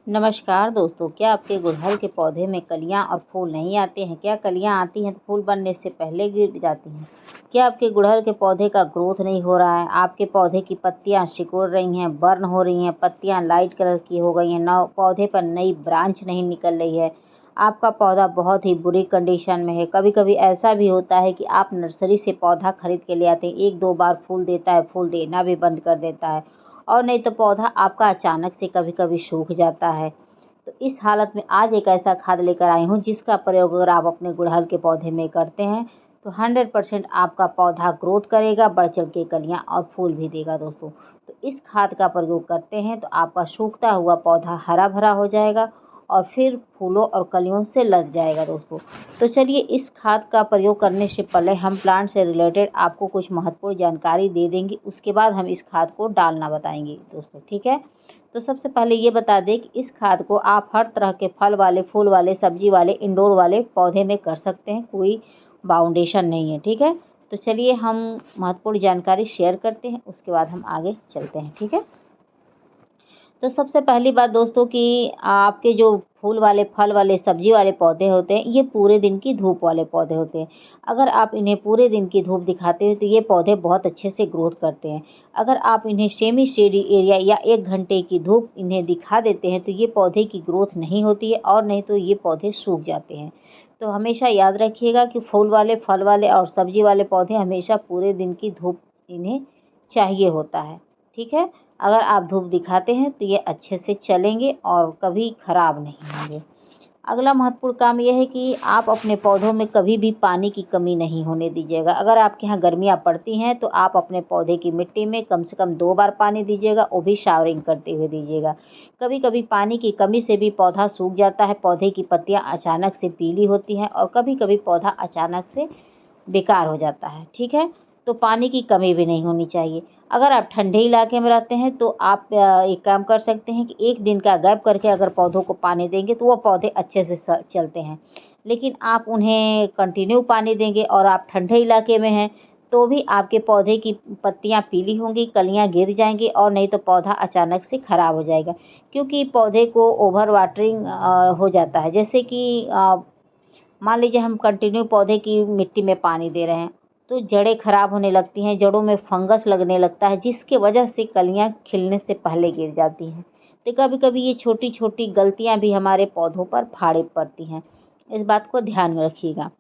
नमस्कार दोस्तों, क्या आपके गुड़हल के पौधे में कलियां और फूल नहीं आते हैं? क्या कलियां आती हैं तो फूल बनने से पहले गिर जाती हैं? क्या आपके गुड़हल के पौधे का ग्रोथ नहीं हो रहा है? आपके पौधे की पत्तियां सिकुड़ रही हैं, बर्न हो रही हैं, पत्तियां लाइट कलर की हो गई हैं, नौ पौधे पर नई ब्रांच नहीं निकल रही है, आपका पौधा बहुत ही बुरी कंडीशन में है। कभी कभी ऐसा भी होता है कि आप नर्सरी से पौधा खरीद के ले आते हैं, एक दो बार फूल देता है, फूल देना भी बंद कर देता है, और नहीं तो पौधा आपका अचानक से कभी कभी सूख जाता है। तो इस हालत में आज एक ऐसा खाद लेकर आई हूँ जिसका प्रयोग अगर आप अपने गुड़हल के पौधे में करते हैं तो 100% आपका पौधा ग्रोथ करेगा, बढ़ चढ़ के कलियाँ और फूल भी देगा दोस्तों। तो इस खाद का प्रयोग करते हैं तो आपका सूखता हुआ पौधा हरा भरा हो जाएगा और फिर फूलों और कलियों से लद जाएगा दोस्तों। तो चलिए, इस खाद का प्रयोग करने से पहले हम प्लांट से रिलेटेड आपको कुछ महत्वपूर्ण जानकारी दे देंगे, उसके बाद हम इस खाद को डालना बताएंगे दोस्तों, ठीक है। तो सबसे पहले ये बता दें कि इस खाद को आप हर तरह के फल वाले, फूल वाले, सब्जी वाले, इंडोर वाले पौधे में कर सकते हैं, कोई बाउंडेशन नहीं है, ठीक है। तो चलिए हम महत्वपूर्ण जानकारी शेयर करते हैं, उसके बाद हम आगे चलते हैं, ठीक है। तो सबसे पहली बात दोस्तों कि आपके जो फूल वाले, फल वाले, सब्जी वाले पौधे होते हैं, ये पूरे दिन की धूप वाले पौधे होते हैं। अगर आप इन्हें पूरे दिन की धूप दिखाते हो तो ये पौधे बहुत अच्छे से ग्रोथ करते हैं। अगर आप इन्हें सेमी शेडी एरिया या 1 घंटे की धूप इन्हें दिखा देते हैं तो ये पौधे की ग्रोथ नहीं होती है, और नहीं तो ये पौधे सूख जाते हैं। तो हमेशा याद रखिएगा कि फूल वाले, फल वाले और सब्जी वाले पौधे हमेशा पूरे दिन की धूप इन्हें चाहिए होता है, ठीक है। अगर आप धूप दिखाते हैं तो ये अच्छे से चलेंगे और कभी खराब नहीं होंगे। अगला महत्वपूर्ण काम यह है कि आप अपने पौधों में कभी भी पानी की कमी नहीं होने दीजिएगा। अगर आपके यहाँ गर्मियाँ पड़ती हैं तो आप अपने पौधे की मिट्टी में कम से कम 2 बार पानी दीजिएगा, वो भी शावरिंग करते हुए दीजिएगा। कभी कभी पानी की कमी से भी पौधा सूख जाता है, पौधे की पत्तियाँ अचानक से पीली होती हैं, और कभी कभी पौधा अचानक से बेकार हो जाता है, ठीक है। तो पानी की कमी भी नहीं होनी चाहिए। अगर आप ठंडे इलाके में रहते हैं तो आप एक काम कर सकते हैं कि 1 दिन का गैप करके अगर पौधों को पानी देंगे तो वो पौधे अच्छे से चलते हैं। लेकिन आप उन्हें कंटिन्यू पानी देंगे और आप ठंडे इलाके में हैं तो भी आपके पौधे की पत्तियां पीली होंगी, कलियां गिर जाएंगी, और नहीं तो पौधा अचानक से खराब हो जाएगा। क्योंकि पौधे को ओवर वाटरिंग हो जाता है। जैसे कि मान लीजिए हम कंटिन्यू पौधे की मिट्टी में पानी दे रहे हैं तो जड़ें खराब होने लगती हैं, जड़ों में फंगस लगने लगता है, जिसके वजह से कलियां खिलने से पहले गिर जाती हैं। तो कभी कभी ये छोटी छोटी गलतियां भी हमारे पौधों पर भारी पड़ती हैं, इस बात को ध्यान में रखिएगा।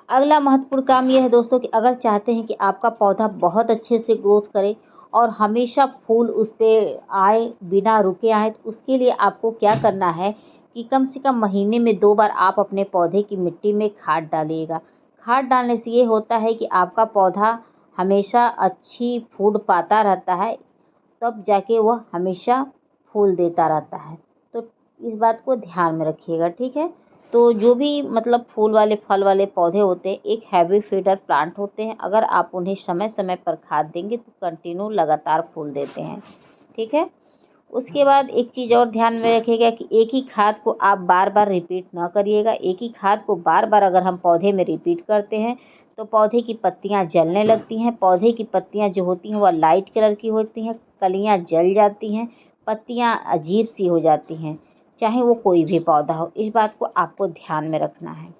अगला महत्वपूर्ण काम यह है दोस्तों कि अगर चाहते हैं कि आपका पौधा बहुत अच्छे से ग्रोथ करे और हमेशा फूल उस पर आए, बिना रुके आए, तो उसके लिए आपको क्या करना है कि कम से कम महीने में 2 बार आप अपने पौधे की मिट्टी में खाद डालिएगा। खाद डालने से ये होता है कि आपका पौधा हमेशा अच्छी फूड पाता रहता है, तब जाके वह हमेशा फूल देता रहता है। तो इस बात को ध्यान में रखिएगा, ठीक है। तो जो भी मतलब फूल वाले, फल वाले पौधे होते हैं, एक हैवी फीडर प्लांट होते हैं। अगर आप उन्हें समय समय पर खाद देंगे तो कंटिन्यू लगातार फूल देते हैं, ठीक है। उसके बाद एक चीज़ और ध्यान में रखिएगा कि एक ही खाद को आप बार बार रिपीट ना करिएगा। एक ही खाद को बार बार अगर हम पौधे में रिपीट करते हैं तो पौधे की पत्तियां जलने लगती हैं। पौधे की पत्तियां जो होती हैं वह लाइट कलर की होती हैं, कलियां जल जाती हैं, पत्तियां अजीब सी हो जाती हैं, चाहे वो कोई भी पौधा हो। इस बात को आपको ध्यान में रखना है।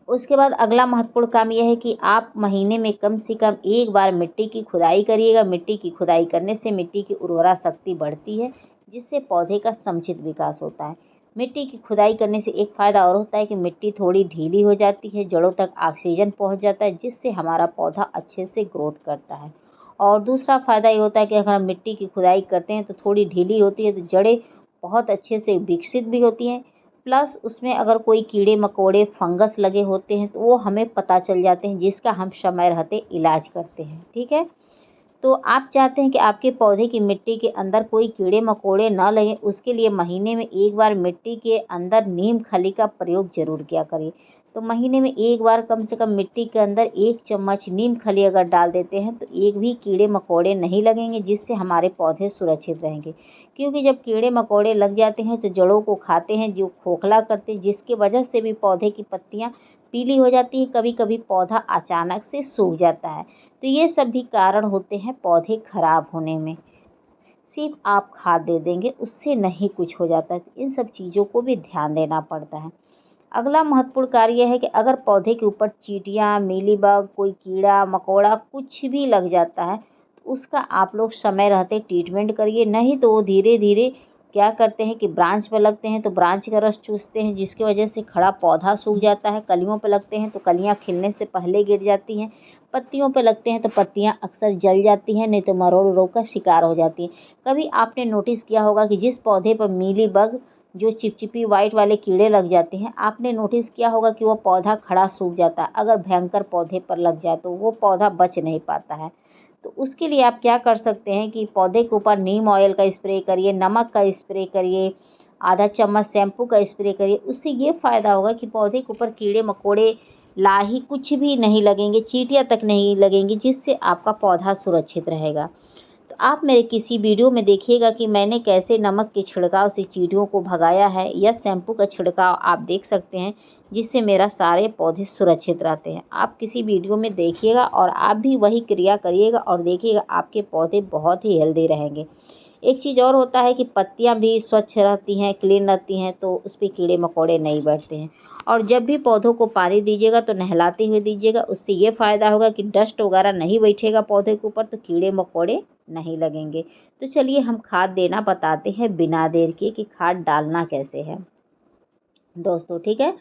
उसके बाद अगला महत्वपूर्ण काम यह है कि आप महीने में कम से कम 1 बार मिट्टी की खुदाई करिएगा। मिट्टी की खुदाई करने से मिट्टी की उर्वरा शक्ति बढ़ती है, जिससे पौधे का समुचित विकास होता है। मिट्टी की खुदाई करने से एक फ़ायदा और होता है कि मिट्टी थोड़ी ढीली हो जाती है, जड़ों तक ऑक्सीजन पहुंच जाता है, जिससे हमारा पौधा अच्छे से ग्रोथ करता है। और दूसरा फ़ायदा ये होता है कि अगर हम मिट्टी की खुदाई करते हैं तो थोड़ी ढीली होती है तो जड़ें बहुत अच्छे से विकसित भी होती हैं। प्लस उसमें अगर कोई कीड़े मकोड़े, फंगस लगे होते हैं तो वो हमें पता चल जाते हैं, जिसका हम समय रहते इलाज करते हैं, ठीक है। तो आप चाहते हैं कि आपके पौधे की मिट्टी के अंदर कोई कीड़े मकोड़े ना लगें, उसके लिए महीने में 1 बार मिट्टी के अंदर नीम खली का प्रयोग ज़रूर किया करिए। तो महीने में 1 बार कम से कम मिट्टी के अंदर 1 चम्मच नीम खली अगर डाल देते हैं तो एक भी कीड़े मकोड़े नहीं लगेंगे, जिससे हमारे पौधे सुरक्षित रहेंगे। क्योंकि जब कीड़े मकोड़े लग जाते हैं तो जड़ों को खाते हैं, जो खोखला करते हैं, जिसकी वजह से भी पौधे की पत्तियां पीली हो जाती हैं, कभी कभी पौधा अचानक से सूख जाता है। तो ये सब भी कारण होते हैं पौधे खराब होने में। सिर्फ आप खाद दे देंगे उससे नहीं कुछ हो जाता है। इन सब चीज़ों को भी ध्यान देना पड़ता है। अगला महत्वपूर्ण कार्य है कि अगर पौधे के ऊपर चींटियाँ, मीलीबग, कोई कीड़ा मकोड़ा कुछ भी लग जाता है तो उसका आप लोग समय रहते ट्रीटमेंट करिए, नहीं तो वो धीरे धीरे क्या करते हैं कि ब्रांच पर लगते हैं तो ब्रांच का रस चूसते हैं, जिसकी वजह से खड़ा पौधा सूख जाता है। कलियों पर लगते हैं तो कलियाँ खिलने से पहले गिर जाती हैं। पत्तियों पर लगते हैं तो पत्तियाँ अक्सर जल जाती हैं, नहीं तो मरोड़ रोग का शिकार हो जाती हैं। कभी आपने नोटिस किया होगा कि जिस पौधे पर मीलीबग जो चिपचिपी वाइट वाले कीड़े लग जाते हैं, आपने नोटिस किया होगा कि वो पौधा खड़ा सूख जाता है। अगर भयंकर पौधे पर लग जाए तो वो पौधा बच नहीं पाता है। तो उसके लिए आप क्या कर सकते हैं कि पौधे के ऊपर नीम ऑयल का स्प्रे करिए, नमक का स्प्रे करिए, आधा चम्मच शैम्पू का स्प्रे करिए। उससे ये फ़ायदा होगा कि पौधे के ऊपर कीड़े मकोड़े लाही कुछ भी नहीं लगेंगे, चींटियाँ तक नहीं लगेंगी, जिससे आपका पौधा सुरक्षित रहेगा। तो आप मेरे किसी वीडियो में देखिएगा कि मैंने कैसे नमक के छिड़काव से चींटियों को भगाया है, या शैम्पू का छिड़काव आप देख सकते हैं, जिससे मेरा सारे पौधे सुरक्षित रहते हैं। आप किसी वीडियो में देखिएगा और आप भी वही क्रिया करिएगा और देखिएगा आपके पौधे बहुत ही हेल्दी रहेंगे। एक चीज़ और होता है कि पत्तियां भी स्वच्छ रहती हैं, क्लीन रहती हैं, तो उस पर कीड़े मकोड़े नहीं बैठते हैं। और जब भी पौधों को पानी दीजिएगा तो नहलाते हुए दीजिएगा। उससे ये फ़ायदा होगा कि डस्ट वगैरह नहीं बैठेगा पौधे के ऊपर, तो कीड़े मकोड़े नहीं लगेंगे। तो चलिए हम खाद देना बताते हैं बिना देर के कि खाद डालना कैसे है दोस्तों, ठीक है।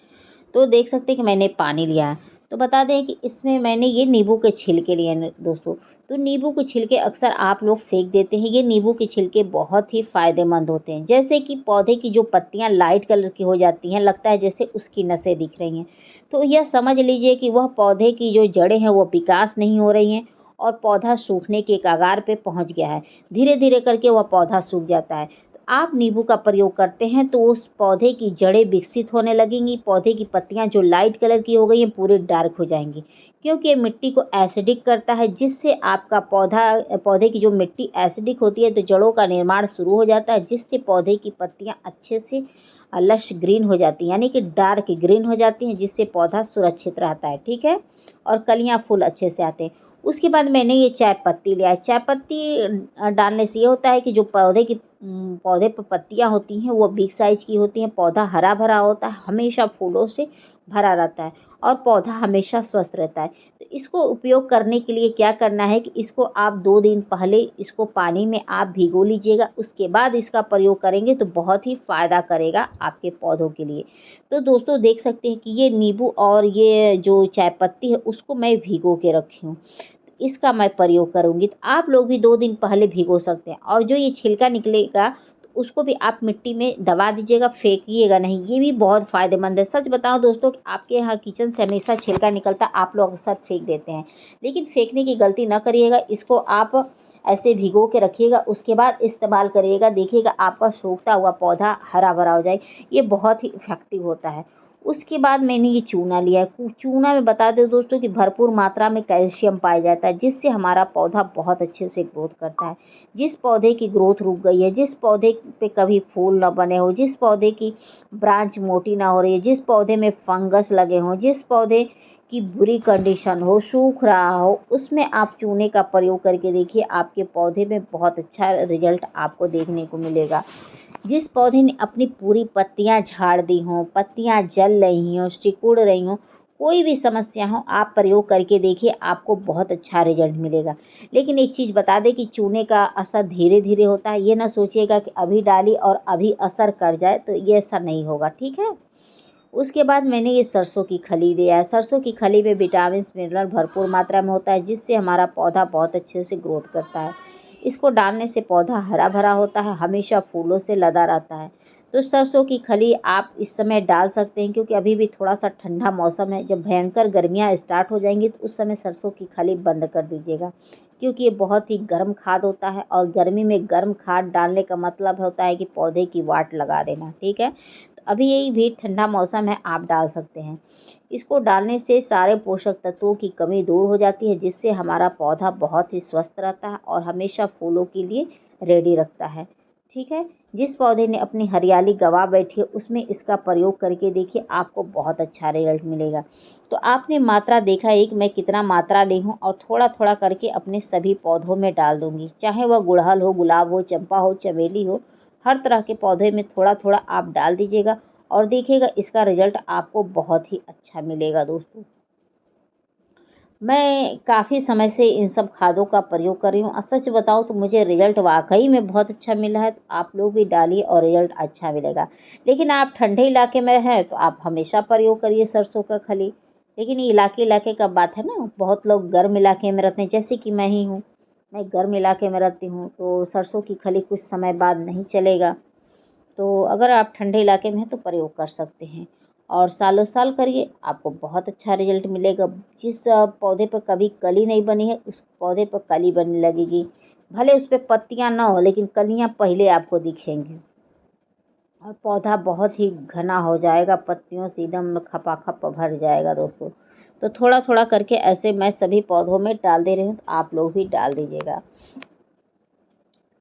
तो देख सकते हैं कि मैंने पानी लिया है। तो बता दें कि इसमें मैंने ये नींबू के छिलके लिए हैं दोस्तों। तो नींबू के छिलके अक्सर आप लोग फेंक देते हैं। ये नींबू के छिलके बहुत ही फ़ायदेमंद होते हैं। जैसे कि पौधे की जो पत्तियां लाइट कलर की हो जाती हैं, लगता है जैसे उसकी नसें दिख रही हैं, तो यह समझ लीजिए कि वह पौधे की जो जड़ें हैं वो विकास नहीं हो रही हैं और पौधा सूखने के कगार पे पहुंच गया है। धीरे धीरे करके वह पौधा सूख जाता है। आप नींबू का प्रयोग करते हैं तो उस पौधे की जड़ें विकसित होने लगेंगी। पौधे की पत्तियां जो लाइट कलर की हो गई हैं पूरे डार्क हो जाएंगी, क्योंकि ये मिट्टी को एसिडिक करता है, जिससे आपका पौधे की जो मिट्टी एसिडिक होती है तो जड़ों का निर्माण शुरू हो जाता है, जिससे पौधे की पत्तियां अच्छे से लश ग्रीन हो जाती हैं, यानी कि डार्क ग्रीन हो जाती हैं, जिससे पौधा सुरक्षित रहता है, ठीक है। और कलियां फूल अच्छे से आते हैं। उसके बाद मैंने ये चाय पत्ती लिया है। चाय पत्ती डालने से ये होता है कि जो पौधे पर पत्तियां होती हैं वो बिग साइज की होती हैं। पौधा हरा भरा होता है, हमेशा फूलों से भरा रहता है और पौधा हमेशा स्वस्थ रहता है। तो इसको उपयोग करने के लिए क्या करना है कि इसको आप 2 दिन पहले इसको पानी में आप भिगो लीजिएगा। उसके बाद इसका प्रयोग करेंगे तो बहुत ही फ़ायदा करेगा आपके पौधों के लिए। तो दोस्तों देख सकते हैं कि ये नींबू और ये जो चाय पत्ती है उसको मैं भिगो के रखी हूँ। इसका मैं प्रयोग करूँगी। तो आप लोग भी 2 दिन पहले भिगो सकते हैं। और जो ये छिलका निकलेगा तो उसको भी आप मिट्टी में दबा दीजिएगा, फेंकिएगा नहीं। ये भी बहुत फ़ायदेमंद है। सच बताऊँ दोस्तों कि आपके यहाँ किचन से हमेशा छिलका निकलता है, आप लोग अक्सर फेंक देते हैं, लेकिन फेंकने की गलती ना करिएगा। इसको आप ऐसे भिगो के रखिएगा, उसके बाद इस्तेमाल करिएगा। देखिएगा आपका सूखता हुआ पौधा हरा भरा हो जाए। ये बहुत ही इफ़ेक्टिव होता है। उसके बाद मैंने ये चूना लिया है। चूना में बता दें दोस्तों कि भरपूर मात्रा में कैल्शियम पाया जाता है, जिससे हमारा पौधा बहुत अच्छे से ग्रोथ करता है। जिस पौधे की ग्रोथ रुक गई है, जिस पौधे पे कभी फूल न बने हो, जिस पौधे की ब्रांच मोटी ना हो रही है, जिस पौधे में फंगस लगे हों, जिस पौधे की बुरी कंडीशन हो, सूख रहा हो, उसमें आप चूने का प्रयोग करके देखिए, आपके पौधे में बहुत अच्छा रिजल्ट आपको देखने को मिलेगा। जिस पौधे ने अपनी पूरी पत्तियां झाड़ दी हों, पत्तियां जल रही हों, सिकुड़ रही हों, कोई भी समस्या हो, आप प्रयोग करके देखिए, आपको बहुत अच्छा रिजल्ट मिलेगा। लेकिन एक चीज़ बता दें कि चूने का असर धीरे धीरे होता है। ये ना सोचिएगा कि अभी डाली और अभी असर कर जाए, तो ये ऐसा नहीं होगा, ठीक है। उसके बाद मैंने ये सरसों की खली लिया है। सरसों की खली में विटामिन मिनरल भरपूर मात्रा में होता है, जिससे हमारा पौधा बहुत अच्छे से ग्रोथ करता है। इसको डालने से पौधा हरा भरा होता है, हमेशा फूलों से लदा रहता है। तो सरसों की खली आप इस समय डाल सकते हैं, क्योंकि अभी भी थोड़ा सा ठंडा मौसम है। जब भयंकर गर्मियाँ स्टार्ट हो जाएंगी तो उस समय सरसों की खली बंद कर दीजिएगा, क्योंकि ये बहुत ही गर्म खाद होता है और गर्मी में गर्म खाद डालने का मतलब होता है कि पौधे की वाट लगा देना, ठीक है। तो अभी यही भी ठंडा मौसम है, आप डाल सकते हैं। इसको डालने से सारे पोषक तत्वों की कमी दूर हो जाती है, जिससे हमारा पौधा बहुत ही स्वस्थ रहता है और हमेशा फूलों के लिए रेडी रखता है। ठीक है। जिस पौधे ने अपनी हरियाली गँवा बैठी है उसमें इसका प्रयोग करके देखिए, आपको बहुत अच्छा रिज़ल्ट मिलेगा। तो आपने मात्रा देखा है कि मैं कितना मात्रा ली हूँ और थोड़ा-थोड़ा करके अपने सभी पौधों में डाल दूँगी। चाहे वह गुड़हल हो, गुलाब हो, चंपा हो, चमेली हो, हर तरह के पौधे में थोड़ा-थोड़ा आप डाल दीजिएगा और देखिएगा इसका रिज़ल्ट आपको बहुत ही अच्छा मिलेगा दोस्तों। मैं काफ़ी समय से इन सब खादों का प्रयोग कर रही हूँ और सच बताऊँ तो मुझे रिज़ल्ट वाक़ई में बहुत अच्छा मिला है। तो आप लोग भी डालिए और रिज़ल्ट अच्छा मिलेगा। लेकिन आप ठंडे इलाके में हैं तो आप हमेशा प्रयोग करिए सरसों का खली। लेकिन ये इलाके-इलाके का बात है ना, बहुत लोग गर्म इलाके में रहते हैं, जैसे कि मैं ही हूँ। मैं गर्म इलाके में रहती हूँ, तो सरसों की खली कुछ समय बाद नहीं चलेगा। तो अगर आप ठंडे इलाके में हैं तो प्रयोग कर सकते हैं और सालों-साल करिए, आपको बहुत अच्छा रिज़ल्ट मिलेगा। जिस पौधे पर कभी कली नहीं बनी है, उस पौधे पर कली बनने लगेगी। भले उस पे पत्तियाँ ना हो, लेकिन कलियाँ पहले आपको दिखेंगी और पौधा बहुत ही घना हो जाएगा, पत्तियों से एकदम खपाखप भर जाएगा दोस्तों। तो थोड़ा-थोड़ा करके ऐसे मैं सभी पौधों में डाल दे रही हूँ, तो आप लोग भी डाल दीजिएगा।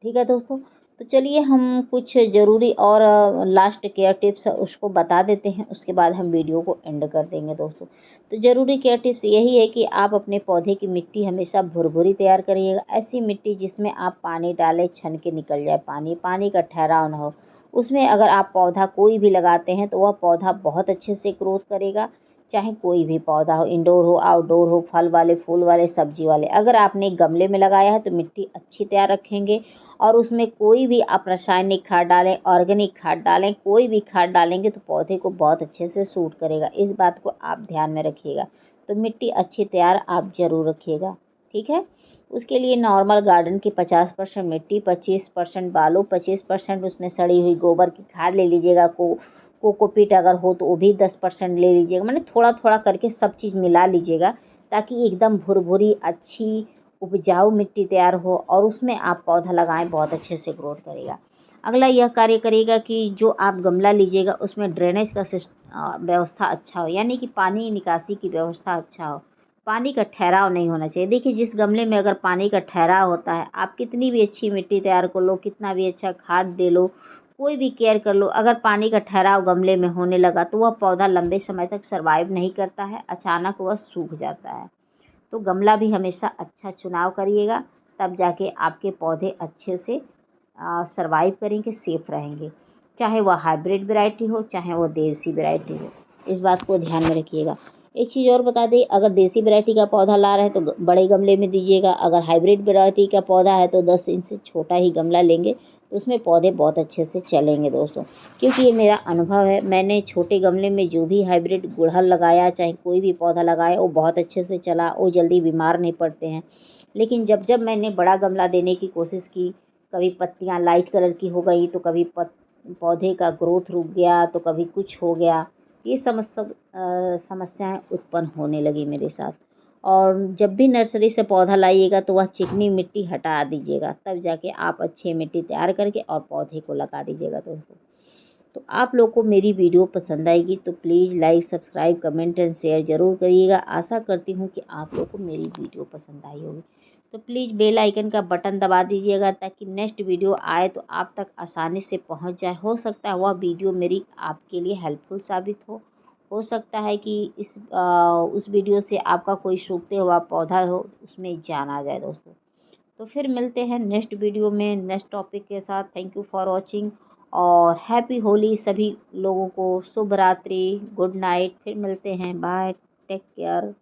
ठीक है दोस्तों, तो चलिए हम कुछ ज़रूरी और लास्ट केयर टिप्स उसको बता देते हैं, उसके बाद हम वीडियो को एंड कर देंगे दोस्तों। तो ज़रूरी केयर टिप्स यही है कि आप अपने पौधे की मिट्टी हमेशा भुरभुरी तैयार करिएगा। ऐसी मिट्टी जिसमें आप पानी डालें, छन के निकल जाए पानी, पानी का ठहराव ना हो। उसमें अगर आप पौधा कोई भी लगाते हैं तो वह पौधा बहुत अच्छे से ग्रोथ करेगा, चाहे कोई भी पौधा हो, इंडोर हो, आउटडोर हो, फल वाले, फूल वाले, सब्जी वाले। अगर आपने गमले में लगाया है तो मिट्टी अच्छी तैयार रखेंगे और उसमें कोई भी आप रासायनिक खाद डालें, ऑर्गेनिक खाद डालें, कोई भी खाद डालेंगे तो पौधे को बहुत अच्छे से सूट करेगा। इस बात को आप ध्यान में रखिएगा। तो मिट्टी अच्छी तैयार आप ज़रूर रखिएगा, ठीक है? उसके लिए नॉर्मल गार्डन की 50% मिट्टी, 25% बालू, 25% उसमें सड़ी हुई गोबर की खाद ले लीजिएगा। कोकोपीट अगर हो तो वो भी 10% ले लीजिएगा। माने थोड़ा-थोड़ा करके सब चीज़ मिला लीजिएगा, ताकि एकदम भुरभुरी अच्छी उपजाऊ मिट्टी तैयार हो और उसमें आप पौधा लगाएँ, बहुत अच्छे से ग्रोथ करेगा। अगला यह कार्य करेगा कि जो आप गमला लीजिएगा उसमें ड्रेनेज का व्यवस्था अच्छा हो, यानी कि पानी निकासी की व्यवस्था अच्छा हो। पानी का ठहराव नहीं होना चाहिए। देखिए, जिस गमले में अगर पानी का ठहराव होता है, आप कितनी भी अच्छी मिट्टी तैयार कर लो, कितना भी अच्छा खाद दे लो, कोई भी केयर कर लो, अगर पानी का ठहराव गमले में होने लगा तो वह पौधा लंबे समय तक सर्वाइव नहीं करता है, अचानक वह सूख जाता है। तो गमला भी हमेशा अच्छा चुनाव करिएगा, तब जाके आपके पौधे अच्छे से सर्वाइव करेंगे, सेफ रहेंगे। चाहे वह हाइब्रिड वैरायटी हो, चाहे वो देसी वैरायटी हो, इस बात को ध्यान में रखिएगा। एक चीज़ और बता दें, अगर देसी वैरायटी का पौधा ला रहे हैं तो बड़े गमले में दीजिएगा। अगर हाइब्रिड वैरायटी का पौधा है तो 10 इंच से छोटा ही गमला लेंगे तो उसमें पौधे बहुत अच्छे से चलेंगे दोस्तों। क्योंकि ये मेरा अनुभव है, मैंने छोटे गमले में जो भी हाइब्रिड गुड़हल लगाया, चाहे कोई भी पौधा लगाया, वो बहुत अच्छे से चला, वो जल्दी बीमार नहीं पड़ते हैं। लेकिन जब मैंने बड़ा गमला देने की कोशिश की, कभी पत्तियाँ लाइट कलर की हो गई, तो कभी पौधे का ग्रोथ रुक गया, तो कभी कुछ हो गया। ये समस्याएँ उत्पन्न होने लगी मेरे साथ। और जब भी नर्सरी से पौधा लाइएगा तो वह चिकनी मिट्टी हटा दीजिएगा, तब जाके आप अच्छी मिट्टी तैयार करके और पौधे को लगा दीजिएगा दोस्तों। तो आप लोग को मेरी वीडियो पसंद आएगी तो please like, subscribe, comment and share ज़रूर करिएगा। आशा करती हूँ कि आप लोग को मेरी वीडियो पसंद आई होगी। तो प्लीज़ बेल आइकन का बटन दबा दीजिएगा, ताकि नेक्स्ट वीडियो आए तो आप तक आसानी से पहुँच जाए। हो सकता है वह वीडियो मेरी आपके लिए हेल्पफुल साबित हो सकता है कि उस वीडियो से आपका कोई सूखते हुआ पौधा हो, उसमें जान आ जाए दोस्तों। तो फिर मिलते हैं नेक्स्ट वीडियो में नेक्स्ट टॉपिक के साथ। थैंक यू फॉर वॉचिंग और हैप्पी होली सभी लोगों को। शुभ रात्रि, गुड नाइट। फिर मिलते हैं, बाय, टेक केयर।